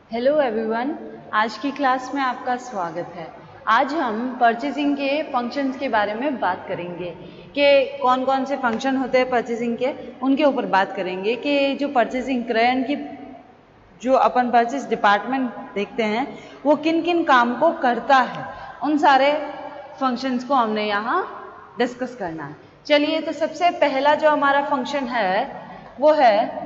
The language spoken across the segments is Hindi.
हेलो एवरीवन, आज की क्लास में आपका स्वागत है। आज हम परचेजिंग के फंक्शंस के बारे में बात करेंगे कि कौन कौन से फंक्शन होते हैं परचेजिंग के, उनके ऊपर बात करेंगे कि जो परचेजिंग क्रयन की जो अपन परचेज डिपार्टमेंट देखते हैं वो किन किन काम को करता है, उन सारे फंक्शंस को हमने यहाँ डिस्कस करना है। चलिए, तो सबसे पहला जो हमारा फंक्शन है वो है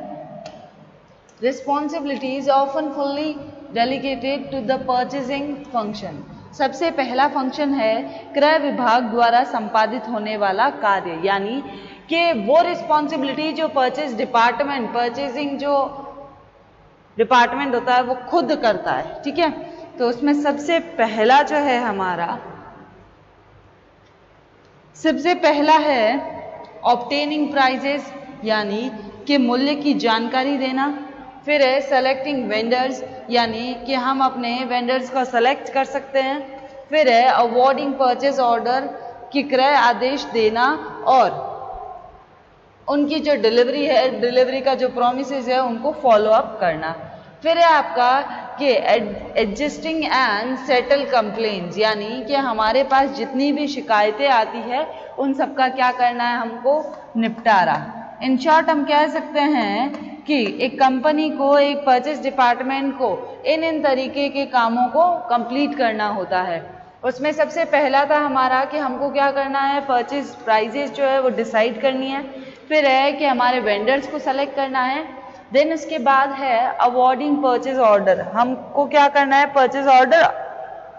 Responsibilities often fully delegated to the purchasing function। सबसे पहला फंक्शन है क्रय विभाग द्वारा संपादित होने वाला कार्य, यानी कि वो रिस्पॉन्सिबिलिटी जो परचेजिंग जो डिपार्टमेंट होता है वो खुद करता है। ठीक है, तो उसमें सबसे पहला जो है हमारा है ऑब्टेनिंग प्राइजेस, यानी कि मूल्य की जानकारी देना। फिर है सेलेक्टिंग वेंडर्स, यानी कि हम अपने वेंडर्स को सेलेक्ट कर सकते हैं। फिर है अवॉर्डिंग परचेज ऑर्डर, की क्रय आदेश देना और उनकी जो डिलीवरी का जो प्रोमिसेस है उनको फॉलो अप करना। फिर है आपका कि एडजस्टिंग एंड सेटल कंप्लेंट्स, यानी कि हमारे पास जितनी भी शिकायतें आती है उन सबका क्या करना है, हमको निपटारा। इन शॉर्ट हम कह सकते हैं कि एक कंपनी को, एक परचेज डिपार्टमेंट को इन तरीके के कामों को कंप्लीट करना होता है। उसमें सबसे पहला था हमारा कि हमको क्या करना है, परचेज प्राइजेस जो है वो डिसाइड करनी है। फिर है कि हमारे वेंडर्स को सेलेक्ट करना है। देन उसके बाद है अवॉर्डिंग परचेज ऑर्डर, हमको क्या करना है, परचेज ऑर्डर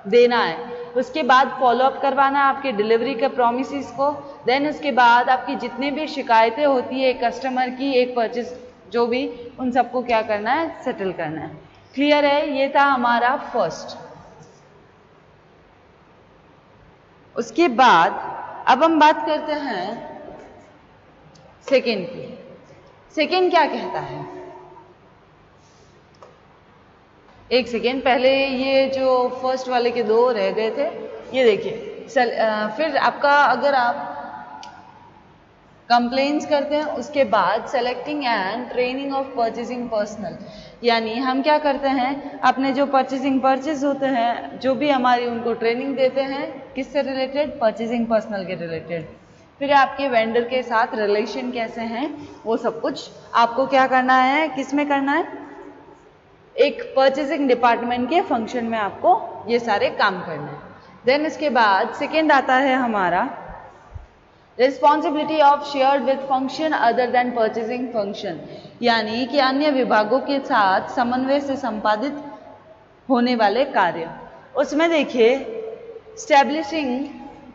देना है। उसके बाद फॉलो अप करवाना है आपके डिलीवरी के प्रोमिसेस को। देन उसके बाद आपकी जितनी भी शिकायतें होती है कस्टमर की, एक परचेज जो भी, उन सबको क्या करना है, सेटल करना है। क्लियर है, ये था हमारा फर्स्ट। उसके बाद अब हम बात करते हैं सेकेंड की। सेकेंड क्या कहता है, एक सेकेंड पहले ये जो फर्स्ट वाले के दो रह गए थे, ये देखिए। फिर आपका अगर आप कंप्लेंट्स करते हैं, उसके बाद selecting and training of purchasing personal, यानी हम क्या करते हैं, अपने जो परचेज होते हैं, जो भी हमारी उनको ट्रेनिंग देते हैं, किससे रिलेटेड, परचेजिंग पर्सनल के रिलेटेड। फिर आपके वेंडर के साथ रिलेशन कैसे हैं, वो सब कुछ आपको क्या करना है, किस में करना है, एक परचेजिंग डिपार्टमेंट के फंक्शन में आपको ये सारे काम करना है। देन इसके बाद सेकेंड आता है हमारा responsibility of shared with function other than purchasing function, यानी कि अन्य विभागों के साथ समन्वय से संपादित होने वाले कार्य। उसमें देखिए स्टैब्लिशिंग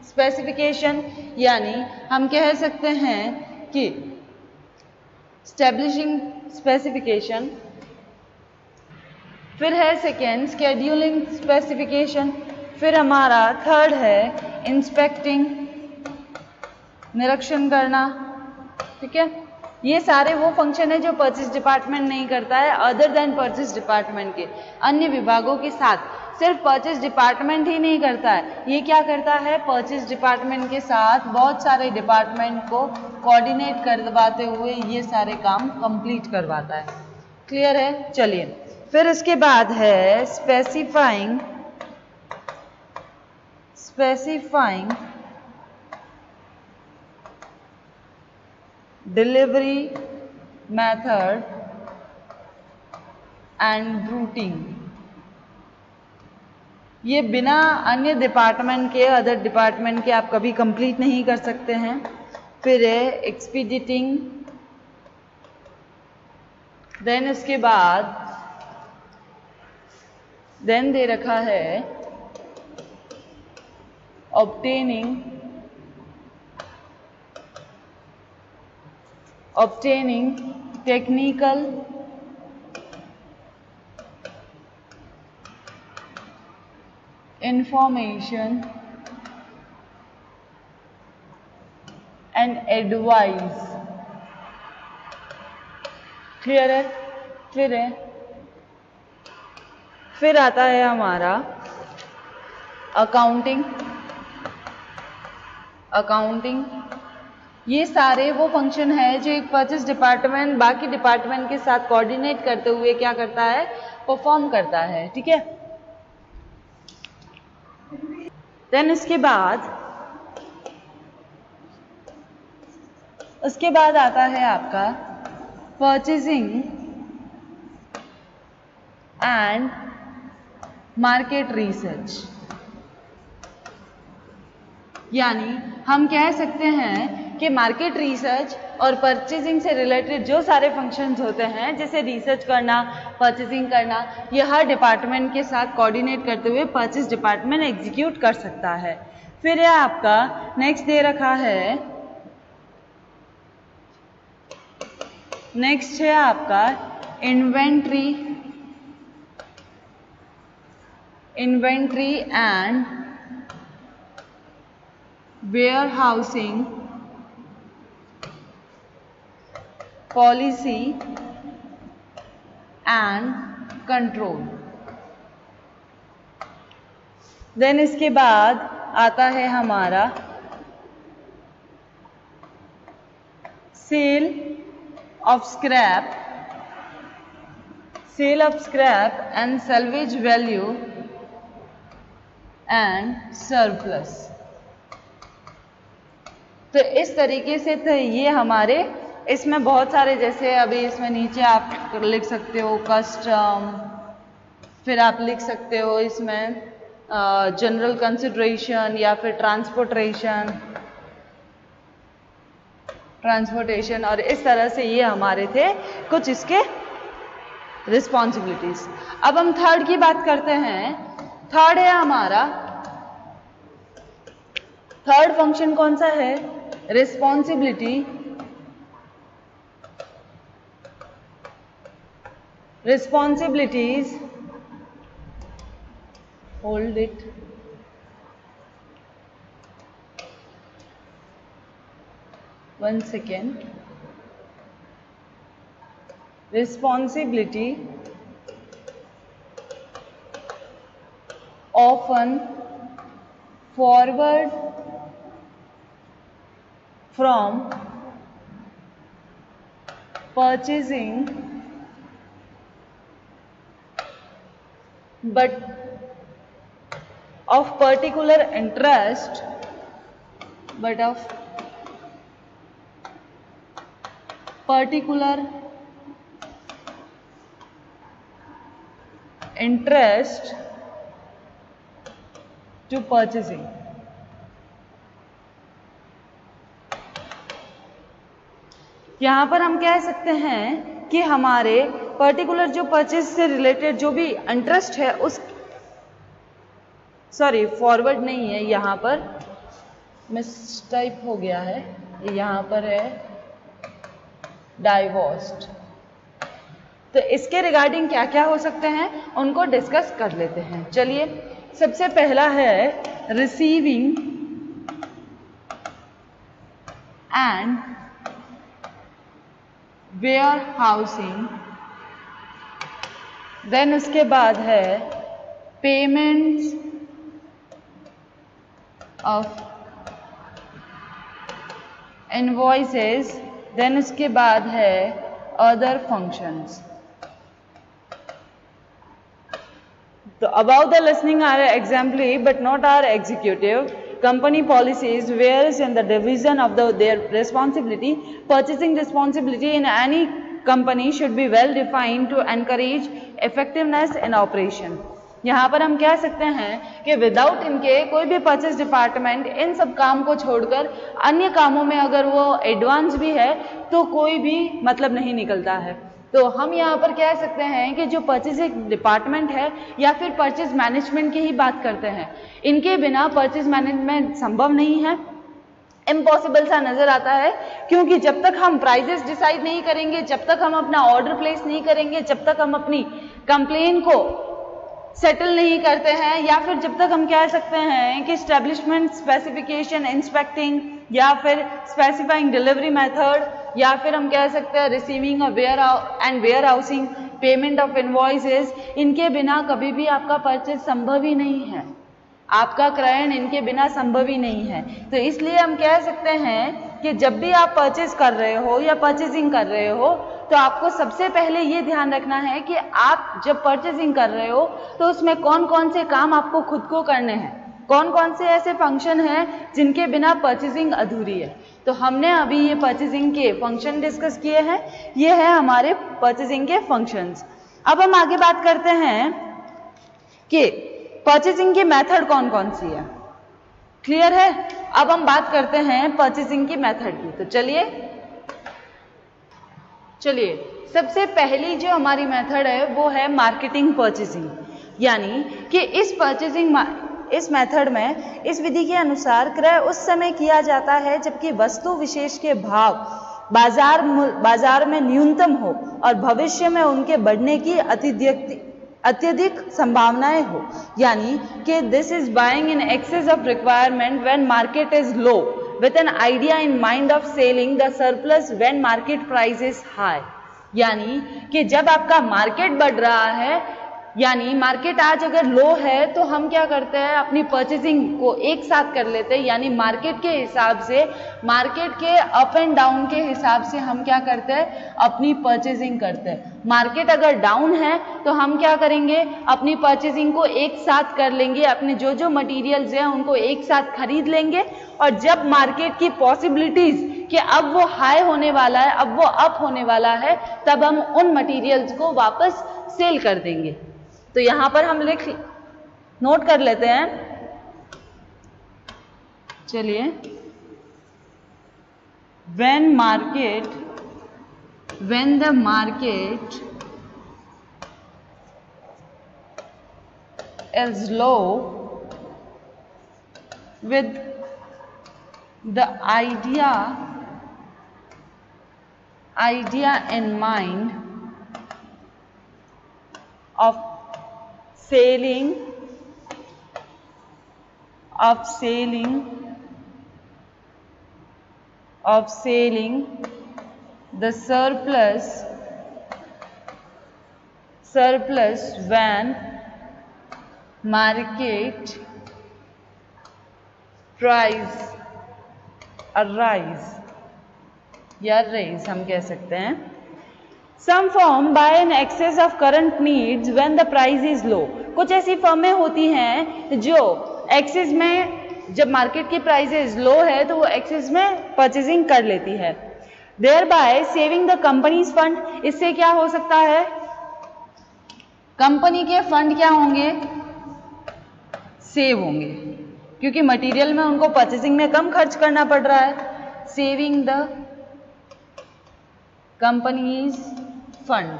स्पेसिफिकेशन, यानी हम कह सकते हैं कि स्टैब्लिशिंग स्पेसिफिकेशन। फिर है सेकेंड स्केड्यूलिंग स्पेसिफिकेशन। फिर हमारा थर्ड है इंस्पेक्टिंग, निरीक्षण करना। ठीक है, ये सारे वो फंक्शन है जो परचेज डिपार्टमेंट नहीं करता है, अदर देन परचेज डिपार्टमेंट के अन्य विभागों के साथ। सिर्फ परचेज डिपार्टमेंट ही नहीं करता है, ये क्या करता है, परचेज डिपार्टमेंट के साथ बहुत सारे डिपार्टमेंट को कोऑर्डिनेट करवाते हुए ये सारे काम कंप्लीट करवाता है। क्लियर है, चलिए। फिर उसके बाद है specifying delivery method and routing. ये बिना अन्य डिपार्टमेंट के, अदर डिपार्टमेंट के आप कभी कंप्लीट नहीं कर सकते हैं। फिर है एक्सपीडिटिंग। देन इसके बाद देन दे रखा है obtaining technical information and advice। Clear है। फिर आता है हमारा अकाउंटिंग ये सारे वो फंक्शन है जो एक परचेस डिपार्टमेंट बाकी डिपार्टमेंट के साथ कोऑर्डिनेट करते हुए क्या करता है, परफॉर्म करता है, ठीक है। देन उसके बाद आता है आपका परचेजिंग एंड मार्केट रिसर्च, यानी हम कह सकते हैं कि मार्केट रिसर्च और परचेजिंग से रिलेटेड जो सारे फंक्शंस होते हैं, जैसे रिसर्च करना, परचेजिंग करना, ये हर डिपार्टमेंट के साथ कोऑर्डिनेट करते हुए परचेज डिपार्टमेंट एग्जीक्यूट कर सकता है। फिर ये आपका नेक्स्ट दे रखा है, नेक्स्ट है आपका inventory and warehousing policy and control. Then इसके बाद आता है हमारा sale of scrap and salvage value and surplus. तो इस तरीके से तो ये हमारे इसमें बहुत सारे, जैसे अभी इसमें नीचे आप लिख सकते हो कस्टम, फिर आप लिख सकते हो इसमें जनरल कंसिडरेशन या फिर ट्रांसपोर्टेशन, और इस तरह से ये हमारे थे कुछ इसके रिस्पॉन्सिबिलिटीज। अब हम थर्ड की बात करते हैं। थर्ड है हमारा, थर्ड फंक्शन कौन सा है, responsibilities, hold it, one second, responsibility often forward from purchasing but of particular interest to purchasing। यहां पर हम कह सकते हैं कि हमारे पर्टिकुलर जो परचेज से रिलेटेड जो भी इंटरेस्ट है उस, सॉरी फॉरवर्ड नहीं है, यहां पर मिसटाइप हो गया है, यहां पर है डाइवोर्स्ड। तो इसके रिगार्डिंग क्या क्या हो सकते हैं उनको डिस्कस कर लेते हैं। चलिए, सबसे पहला है रिसीविंग एंड वेयरहाउसिंग, देन उसके बाद है पेमेंट्स ऑफ इनवॉइसेस, देन उसके बाद है अदर फंक्शंस। तो about the listening are exemplary but not are executive. Company policies varies in the division of their responsibility. Purchasing responsibility in any company should be well defined to encourage effectiveness in operation. यहाँ पर हम कह सकते हैं कि विदाउट इनके कोई भी परचेज डिपार्टमेंट इन सब काम को छोड़कर अन्य कामों में अगर वो एडवांस भी है तो कोई भी मतलब नहीं निकलता है। तो हम यहाँ पर कह सकते हैं कि जो परचेज डिपार्टमेंट है या फिर परचेज मैनेजमेंट की ही बात करते हैं, इनके बिना परचेज मैनेजमेंट संभव नहीं है, इम्पॉसिबल सा नजर आता है। क्योंकि जब तक हम प्राइजेस डिसाइड नहीं करेंगे, जब तक हम अपना ऑर्डर प्लेस नहीं करेंगे, जब तक हम अपनी कंप्लेन को सेटल नहीं करते हैं, या फिर जब तक हम कह सकते हैं कि स्टैब्लिशमेंट स्पेसिफिकेशन इंस्पेक्टिंग या फिर स्पेसिफाइंग डिलीवरी मेथड, या फिर हम कह सकते हैं receiving and warehousing, payment of invoices, इनके बिना कभी भी आपका परचेज संभव ही नहीं है, आपका क्रयण इनके बिना संभव ही नहीं है। तो इसलिए हम कह सकते हैं कि जब भी आप परचेज कर रहे हो या परचेजिंग कर रहे हो तो आपको सबसे पहले ये ध्यान रखना है कि आप जब परचेजिंग कर रहे हो तो उसमें कौन कौन से काम आपको खुद को करने हैं, कौन कौन से ऐसे फंक्शन हैं जिनके बिना परचेजिंग अधूरी है। तो हमने अभी ये परचेजिंग के फंक्शन डिस्कस किए हैं, ये है हमारे परचेजिंग के फंक्शंस। अब हम आगे बात करते हैं कि परचेजिंग की मेथड कौन कौन सी है। क्लियर है? अब हम बात करते हैं परचेजिंग की मेथड की। तो चलिए सबसे पहली जो हमारी मेथड है वो है मार्केटिंग परचेजिंग, यानी कि इस मेथड में इस विधि के अनुसार क्रय उस समय किया जाता है जबकि वस्तु विशेष के भाव बाजार में न्यूनतम हो और भविष्य में उनके बढ़ने की अत्यधिक संभावनाएं हो, यानी कि this is buying in excess of requirement when market is low with an idea in mind of selling the surplus when market price is high। यानी कि जब आपका मार्केट बढ़ रहा है, यानी मार्केट आज अगर लो है तो हम क्या करते हैं, अपनी परचेजिंग को एक साथ कर लेते हैं, यानी मार्केट के हिसाब से, मार्केट के अप एंड डाउन के हिसाब से हम क्या करते हैं, अपनी परचेजिंग करते हैं। मार्केट अगर डाउन है तो हम क्या करेंगे, अपनी परचेजिंग को एक साथ कर लेंगे, अपने जो जो मटेरियल्स हैं उनको एक साथ खरीद लेंगे, और जब मार्केट की पॉसिबिलिटीज कि अब वो हाई होने वाला है, अब वो अप होने वाला है, तब हम उन मटेरियल्स को वापस सेल कर देंगे। तो यहां पर हम नोट कर लेते हैं। चलिए, when the market is low with the idea in mind of selling the surplus when market price arise या raise हम कह सकते हैं। Some firm buy in excess of current needs when the price is low। कुछ ऐसी फर्में होती हैं जो एक्सेस में, जब मार्केट की प्राइसेस लो है तो वो एक्सेस में परचेजिंग कर लेती है। Thereby saving the company's fund। इससे क्या हो सकता है, कंपनी के फंड क्या होंगे, सेव होंगे, क्योंकि मटेरियल में उनको परचेजिंग में कम खर्च करना पड़ रहा है। Saving the companies fund.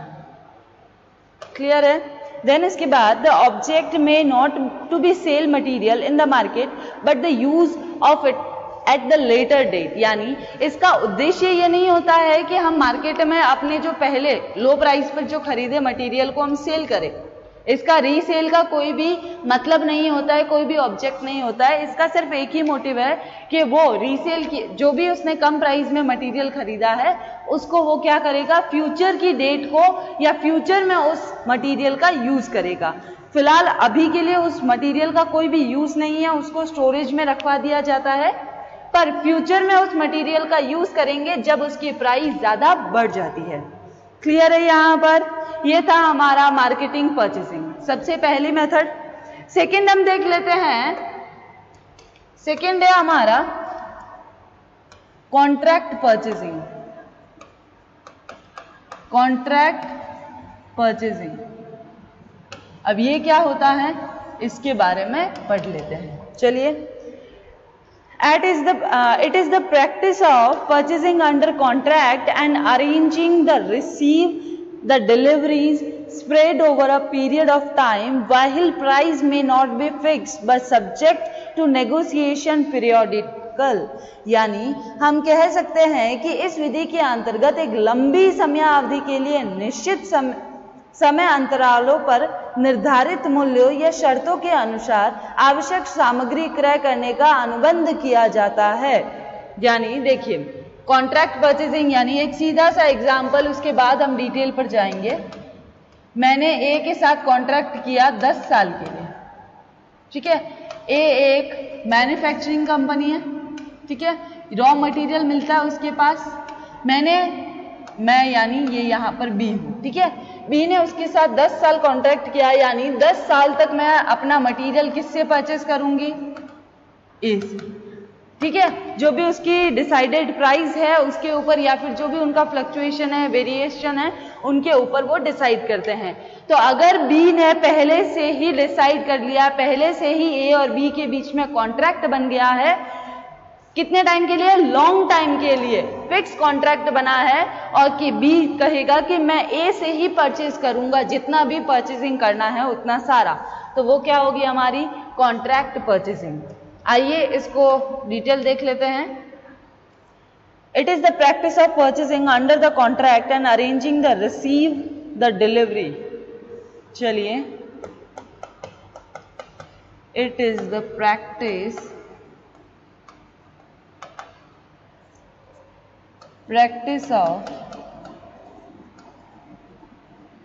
Clear है? देन इसके बाद द ऑब्जेक्ट में not to be sell material in the market but the use of it at the later date. यानी इसका उद्देश्य ये नहीं होता है कि हम मार्केट में अपने जो पहले लो प्राइस पर जो खरीदे मटेरियल को हम सेल करें। इसका रीसेल का कोई भी मतलब नहीं होता है, कोई भी ऑब्जेक्ट नहीं होता है। इसका सिर्फ एक ही मोटिव है कि वो रीसेल की, जो भी उसने कम प्राइस में मटेरियल खरीदा है उसको वो क्या करेगा, फ्यूचर की डेट को या फ्यूचर में उस मटेरियल का यूज करेगा। फिलहाल अभी के लिए उस मटेरियल का कोई भी यूज नहीं है, उसको स्टोरेज में रखवा दिया जाता है, पर फ्यूचर में उस मटेरियल का यूज करेंगे जब उसकी प्राइस ज्यादा बढ़ जाती है। क्लियर है? यहाँ पर ये था हमारा मार्केटिंग परचेसिंग, सबसे पहली मेथड। सेकंड हम देख लेते हैं, सेकंड है हमारा कॉन्ट्रैक्ट परचेसिंग। कॉन्ट्रैक्ट परचेसिंग, अब ये क्या होता है इसके बारे में पढ़ लेते हैं। चलिए, it is the practice of purchasing under contract and arranging the deliveries spread over a period of time while price may not be fixed but subject to negotiation periodical। यानी हम कह सकते हैं कि इस विधि के अंतर्गत एक लंबी समयावधि के लिए निश्चित समय अंतरालों पर निर्धारित मूल्यों या शर्तों के अनुसार आवश्यक सामग्री क्रय करने का अनुबंध किया जाता है। यानी देखिए, कॉन्ट्रैक्ट परचेजिंग यानी एक सीधा सा एग्जाम्पल, उसके बाद हम डिटेल पर जाएंगे। मैंने ए के साथ कॉन्ट्रैक्ट किया 10 साल के लिए, ठीक है। ए एक मैन्युफैक्चरिंग कंपनी है, ठीक है। रॉ मटेरियल मिलता है उसके पास, मैं यानी ये यहाँ पर बी हूँ, ठीक है। बी ने उसके साथ 10 साल कॉन्ट्रैक्ट किया, यानी 10 साल तक मैं अपना मटेरियल किससे परचेस करूंगी, ए से, ठीक है। जो भी उसकी डिसाइडेड प्राइस है उसके ऊपर, या फिर जो भी उनका फ्लक्चुएशन है, वेरिएशन है, उनके ऊपर वो डिसाइड करते हैं। तो अगर बी ने पहले से ही डिसाइड कर लिया, पहले से ही ए और बी के बीच में कॉन्ट्रैक्ट बन गया है, कितने टाइम के लिए, लॉन्ग टाइम के लिए फिक्स कॉन्ट्रैक्ट बना है, और कि बी कहेगा कि मैं ए से ही परचेज करूंगा, जितना भी परचेजिंग करना है उतना सारा, तो वो क्या होगी हमारी कॉन्ट्रैक्ट परचेजिंग। आइए इसको डिटेल देख लेते हैं। It is the practice of purchasing under the contract and arranging the receive the delivery. चलिए, it is the practice of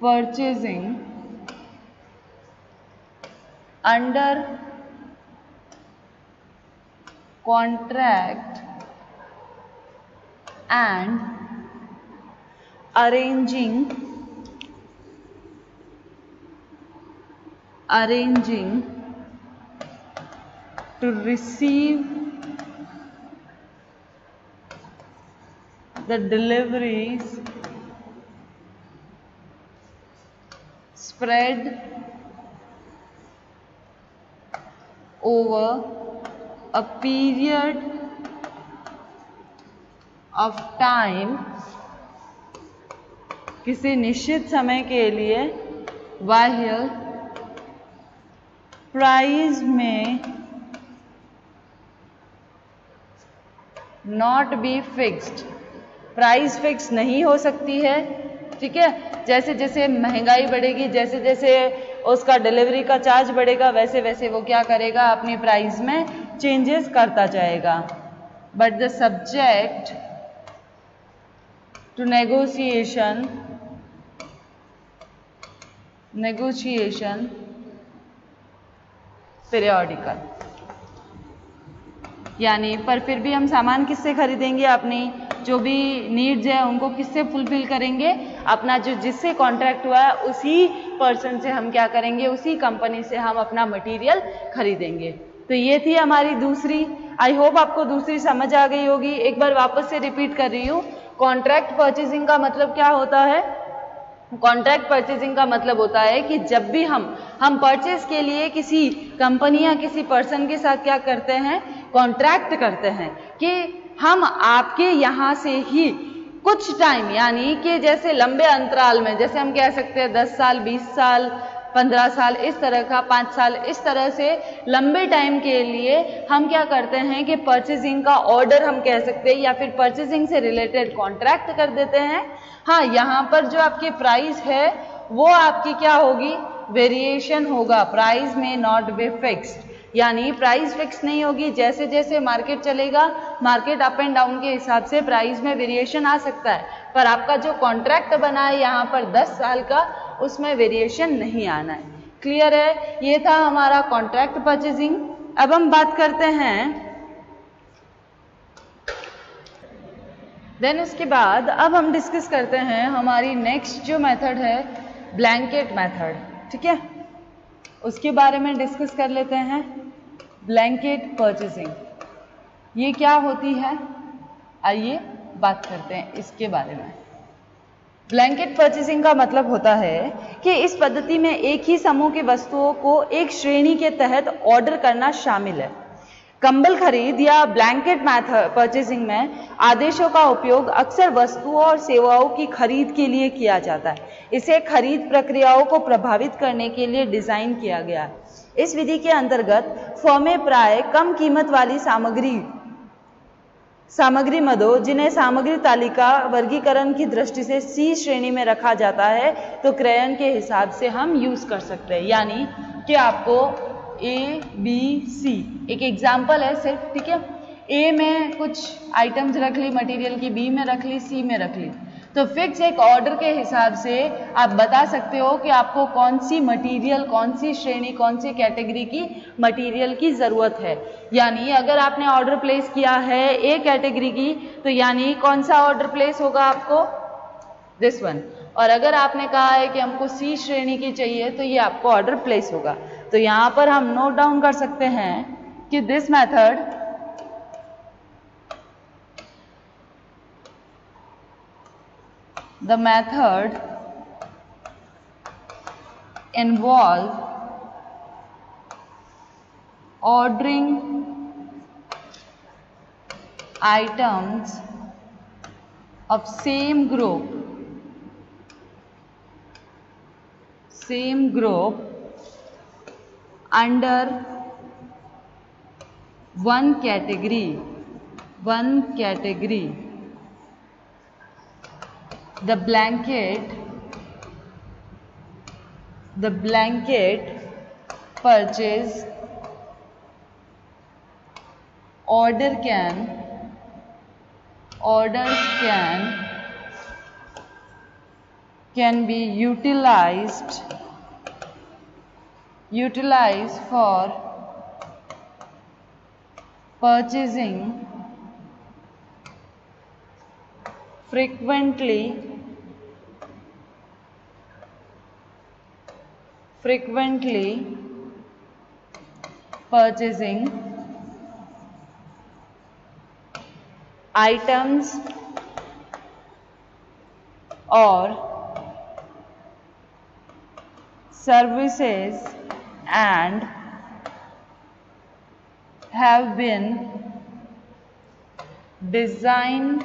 purchasing under contract and arranging to receive the deliveries spread over a period of time, किसी निश्चित समय के लिए, while प्राइस में not be fixed, price fix नहीं हो सकती है, ठीक है। जैसे जैसे महंगाई बढ़ेगी, जैसे जैसे उसका डिलीवरी का चार्ज बढ़ेगा, वैसे वैसे वो क्या करेगा, अपनी प्राइस में चेंजेस करता जाएगा। But the subject to negotiation periodical, यानी पर फिर भी हम सामान किससे खरीदेंगे, अपनी जो भी नीड्स है उनको किससे फुलफिल करेंगे, अपना जो जिससे कॉन्ट्रैक्ट हुआ है उसी पर्सन से हम क्या करेंगे, उसी कंपनी से हम अपना मटेरियल खरीदेंगे। तो ये थी हमारी दूसरी। आई होप आपको दूसरी समझ आ गई होगी। एक बार वापस से रिपीट कर रही हूँ, कॉन्ट्रैक्ट परचेजिंग का मतलब क्या होता है। कॉन्ट्रैक्ट परचेजिंग का मतलब होता है कि जब भी हम परचेज के लिए किसी कंपनी या किसी पर्सन के साथ क्या करते हैं, कॉन्ट्रैक्ट करते हैं कि हम आपके यहाँ से ही कुछ टाइम, यानी कि जैसे लंबे अंतराल में, जैसे हम कह सकते हैं 10 साल, 20 साल, 15 साल, इस तरह का 5 साल, इस तरह से लंबे टाइम के लिए हम क्या करते हैं कि परचेजिंग का ऑर्डर हम कह सकते हैं, या फिर परचेजिंग से रिलेटेड कॉन्ट्रैक्ट कर देते हैं। हाँ, यहाँ पर जो आपकी प्राइस है वो आपकी क्या होगी, वेरिएशन होगा, प्राइस में नॉट बी फिक्स्ड, यानी प्राइस फिक्स नहीं होगी। जैसे जैसे मार्केट चलेगा, मार्केट अप एंड डाउन के हिसाब से प्राइस में वेरिएशन आ सकता है, पर आपका जो कॉन्ट्रैक्ट बना है यहाँ पर 10 साल का, उसमें वेरिएशन नहीं आना है। क्लियर है? ये था हमारा कॉन्ट्रैक्ट परचेजिंग। अब हम बात करते हैं देन उसके बाद अब हम डिस्कस करते हैं हमारी नेक्स्ट जो मेथड है, ब्लैंकेट मेथड, ठीक है, उसके बारे में डिस्कस कर लेते हैं। ब्लैंकेट परचेजिंग ये क्या होती है, आइए बात करते हैं इसके बारे में। ब्लैंकेट परचेजिंग का मतलब होता है कि इस पद्धति में एक ही समूह की वस्तुओं को एक श्रेणी के तहत ऑर्डर करना शामिल है। कंबल खरीद या ब्लैंकेट परचेजिंग में आदेशों का उपयोग अक्सर वस्तुओं और सेवाओं की खरीद के लिए किया जाता है। इसे खरीद प्रक्रियाओं को प्रभावित करने के लिए डिजाइन किया गया है। इस विधि के अंतर्गत फर्में प्राय कम कीमत वाली सामग्री मदों, जिन्हें सामग्री तालिका वर्गीकरण की दृष्टि से सी श्रेणी में रखा जाता है, तो क्रयन के हिसाब से हम यूज कर सकते हैं। यानी कि आपको ए बी सी, एक एग्जाम्पल है सिर्फ, ठीक है, ए में कुछ आइटम्स रख ली मटेरियल की, बी में रख ली, सी में रख ली। तो फिक्स एक ऑर्डर के हिसाब से आप बता सकते हो कि आपको कौन सी मटेरियल, कौन सी श्रेणी, कौन सी कैटेगरी की मटेरियल की ज़रूरत है। यानी अगर आपने ऑर्डर प्लेस किया है ए कैटेगरी की, तो यानी कौन सा ऑर्डर प्लेस होगा आपको, दिस वन। और अगर आपने कहा है कि हमको सी श्रेणी की चाहिए, तो ये आपको ऑर्डर प्लेस होगा। तो यहाँ पर हम नोट डाउन कर सकते हैं कि this method the method involve ordering items of same group under one category. The blanket purchase orders can be utilized for purchasing frequently purchasing items or services and have been designed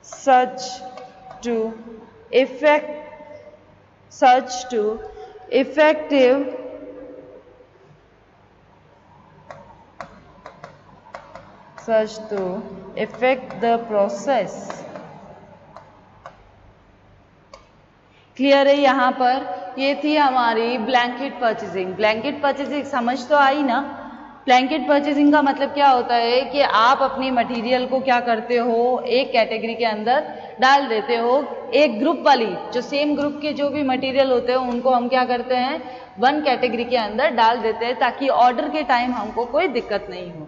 such to affect the process। Clear है? यहाँ पर ये थी हमारी ब्लैंकेट परचेजिंग। ब्लैंकेट परचेजिंग समझ तो आई ना? ब्लैंकेट परचेजिंग का मतलब क्या होता है कि आप अपनी मटेरियल को क्या करते हो, एक कैटेगरी के अंदर डाल देते हो। एक ग्रुप वाली, जो सेम ग्रुप के जो भी मटेरियल होते हैं उनको हम क्या करते हैं, वन कैटेगरी के अंदर डाल देते हैं, ताकि ऑर्डर के टाइम हमको कोई दिक्कत नहीं हो।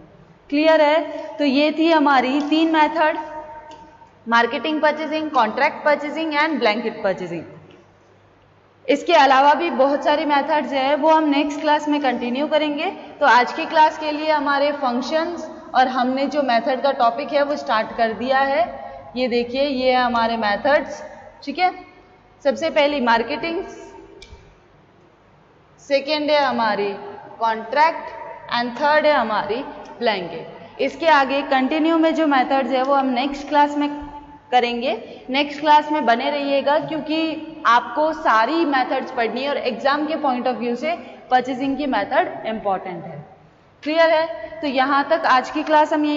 क्लियर है? तो ये थी हमारी 3 method, marketing purchasing, contract purchasing and blanket purchasing. इसके अलावा भी बहुत सारी मेथड्स हैं, वो हम नेक्स्ट क्लास में कंटिन्यू करेंगे। तो आज की क्लास के लिए हमारे फंक्शंस और हमने जो मेथड का टॉपिक है वो स्टार्ट कर दिया है। ये देखिए, ये है हमारे मेथड्स। ठीक है, सबसे पहली मार्केटिंग, सेकेंड है हमारी कॉन्ट्रैक्ट एंड थर्ड है हमारी ब्लैंकेट। इसके आगे कंटिन्यू में जो मेथड्स है वो हम नेक्स्ट क्लास में करेंगे। नेक्स्ट क्लास में बने रहिएगा, क्योंकि आपको सारी मेथड्स पढ़नी है और एग्जाम के पॉइंट ऑफ व्यू से परचेजिंग की मेथड इंपॉर्टेंट है। क्लियर है? तो यहाँ तक आज की क्लास हम यही